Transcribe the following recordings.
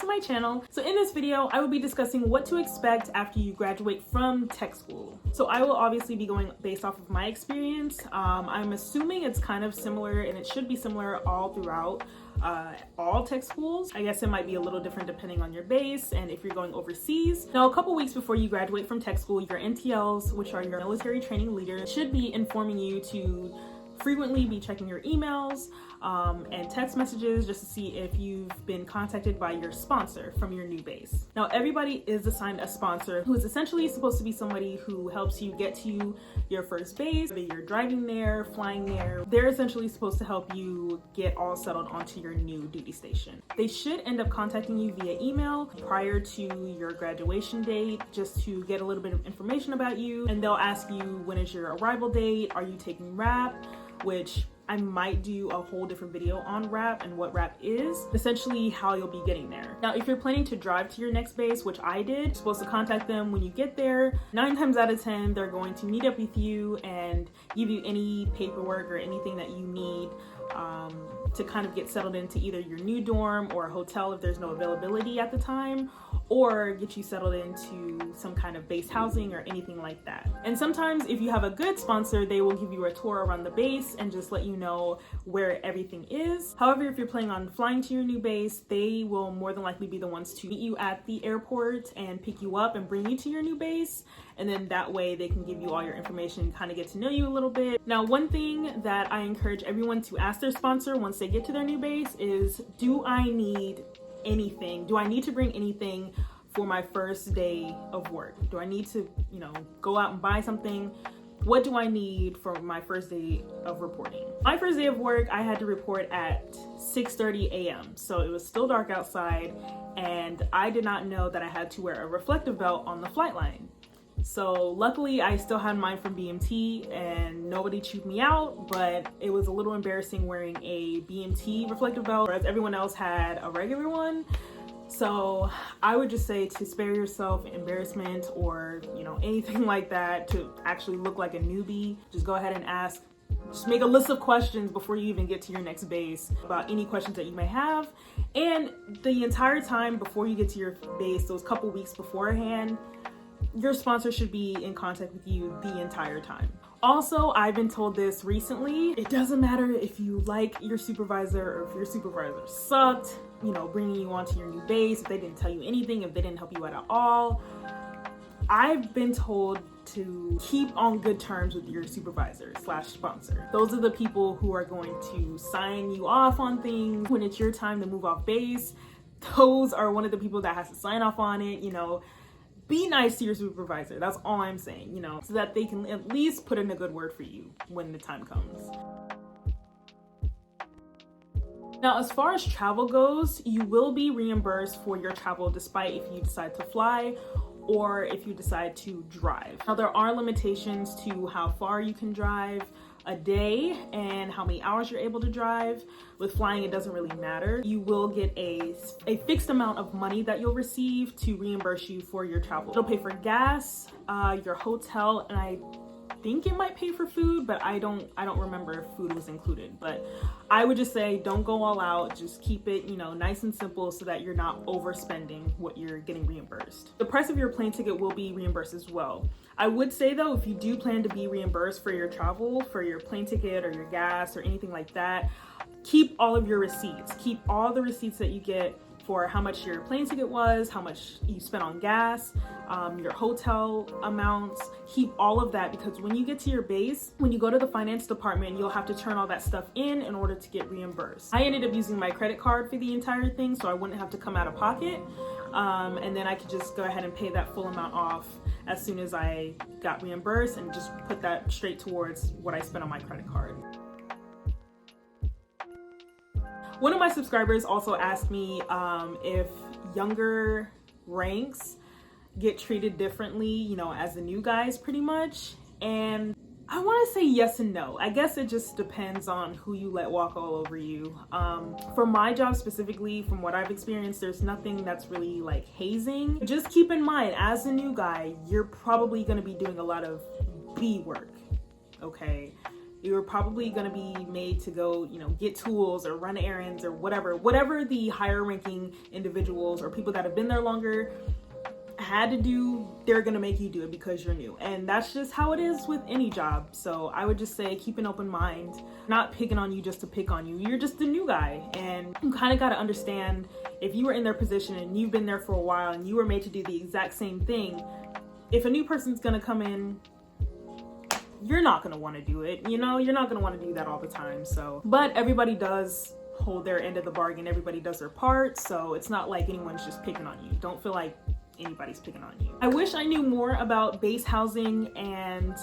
to my channel. So in this video, I will be discussing what to expect after you graduate from tech school. So I will obviously be going based off of my experience. I'm assuming it's kind of similar, and it should be similar all throughout all tech schools. I guess it might be a little different depending on your base and if you're going overseas. Now, a couple weeks before you graduate from tech school, your NTLs, which are your military training leaders, should be informing you to frequently be checking your emails and text messages just to see if you've been contacted by your sponsor from your new base. Now, everybody is assigned a sponsor who is essentially supposed to be somebody who helps you get to your first base, whether you're driving there, flying there. They're essentially supposed to help you get all settled onto your new duty station. They should end up contacting you via email prior to your graduation date just to get a little bit of information about you, and they'll ask you, when is your arrival date? Are you taking RAP? Which I might do a whole different video on RAP and what RAP is, essentially how you'll be getting there. Now, if you're planning to drive to your next base, which I did, you're supposed to contact them when you get there. 9 times out of 10, they're going to meet up with you and give you any paperwork or anything that you need to kind of get settled into either your new dorm or a hotel if there's no availability at the time, or get you settled into some kind of base housing or anything like that. And sometimes if you have a good sponsor, they will give you a tour around the base and just let you know where everything is. However, if you're planning on flying to your new base, they will more than likely be the ones to meet you at the airport and pick you up and bring you to your new base. And then that way they can give you all your information, kind of get to know you a little bit. Now, one thing that I encourage everyone to ask their sponsor once they get to their new base is, do I need anything? Do I need to bring anything for my first day of work? Do I need to, go out and buy something? What do I need for my first day of reporting? My first day of work, I had to report at 6:30 a.m. So it was still dark outside, and I did not know that I had to wear a reflective belt on the flight line. So luckily I still had mine from BMT and nobody chewed me out, but it was a little embarrassing wearing a BMT reflective belt, whereas everyone else had a regular one. So I would just say, to spare yourself embarrassment or, anything like that, to actually look like a newbie, just go ahead and ask. Just make a list of questions before you even get to your next base about any questions that you may have. And the entire time before you get to your base, those couple weeks beforehand, your sponsor should be in contact with you the entire time. Also, I've been told this recently, it doesn't matter if you like your supervisor or if your supervisor sucked, bringing you onto your new base, if they didn't tell you anything, if they didn't help you out at all. I've been told to keep on good terms with your supervisor / sponsor. Those are the people who are going to sign you off on things when it's your time to move off base. Those are one of the people that has to sign off on it. Be nice to your supervisor. That's all I'm saying, so that they can at least put in a good word for you when the time comes. Now, as far as travel goes, you will be reimbursed for your travel despite if you decide to fly or if you decide to drive. Now, there are limitations to how far you can drive a day and how many hours you're able to drive. With flying, it doesn't really matter. You will get a fixed amount of money that you'll receive to reimburse you for your travel. It'll pay for gas, your hotel, and I think it might pay for food, but I don't remember if food was included. But I would just say, don't go all out. Just keep it, nice and simple so that you're not overspending what you're getting reimbursed. The price of your plane ticket will be reimbursed as well. I would say though, if you do plan to be reimbursed for your travel, for your plane ticket or your gas or anything like that, keep all of your receipts. Keep all the receipts that you get for how much your plane ticket was, how much you spent on gas, your hotel amounts. Keep all of that, because when you get to your base, when you go to the finance department, you'll have to turn all that stuff in order to get reimbursed. I ended up using my credit card for the entire thing, so I wouldn't have to come out of pocket. And then I could just go ahead and pay that full amount off as soon as I got reimbursed and just put that straight towards what I spent on my credit card. One of my subscribers also asked me if younger ranks get treated differently, as the new guys pretty much. And I want to say yes and no. I guess it just depends on who you let walk all over you. For my job specifically, from what I've experienced, there's nothing that's really like hazing. Just keep in mind, as a new guy, you're probably going to be doing a lot of B work, okay? you're probably going to be made to go, you know, get tools or run errands or whatever the higher ranking individuals or people that have been there longer had to do, they're gonna make you do it because you're new. And that's just how it is with any job. So I would just say keep an open mind, not picking on you just to pick on you. You're just a new guy, and you kind of got to understand, if you were in their position and you've been there for a while and you were made to do the exact same thing, if a new person's gonna come in, you're not gonna want to do it. You know, you're not gonna want to do that all the time. So, but everybody does hold their end of the bargain. Everybody does their part. So it's not like anyone's just picking on you. Don't feel like anybody's picking on you. I wish I knew more about base housing and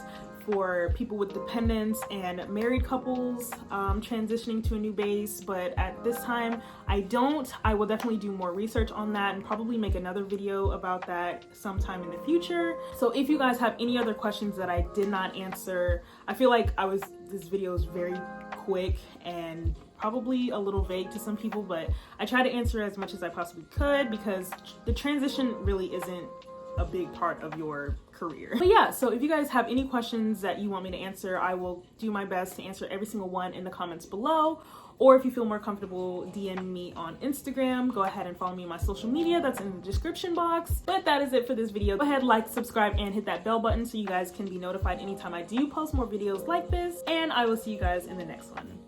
for people with dependents and married couples transitioning to a new base, but at this time I don't. I will definitely do more research on that and probably make another video about that sometime in the future. So if you guys have any other questions that I did not answer, I feel like this video is very quick and probably a little vague to some people, but I try to answer as much as I possibly could because the transition really isn't a big part of your career. But yeah, so if you guys have any questions that you want me to answer, I will do my best to answer every single one in the comments below. Or if you feel more comfortable, DM me on Instagram. Go ahead and follow me on my social media. That's in the description box. But that is it for this video. Go ahead, like, subscribe, and hit that bell button so you guys can be notified anytime I do post more videos like this. And I will see you guys in the next one.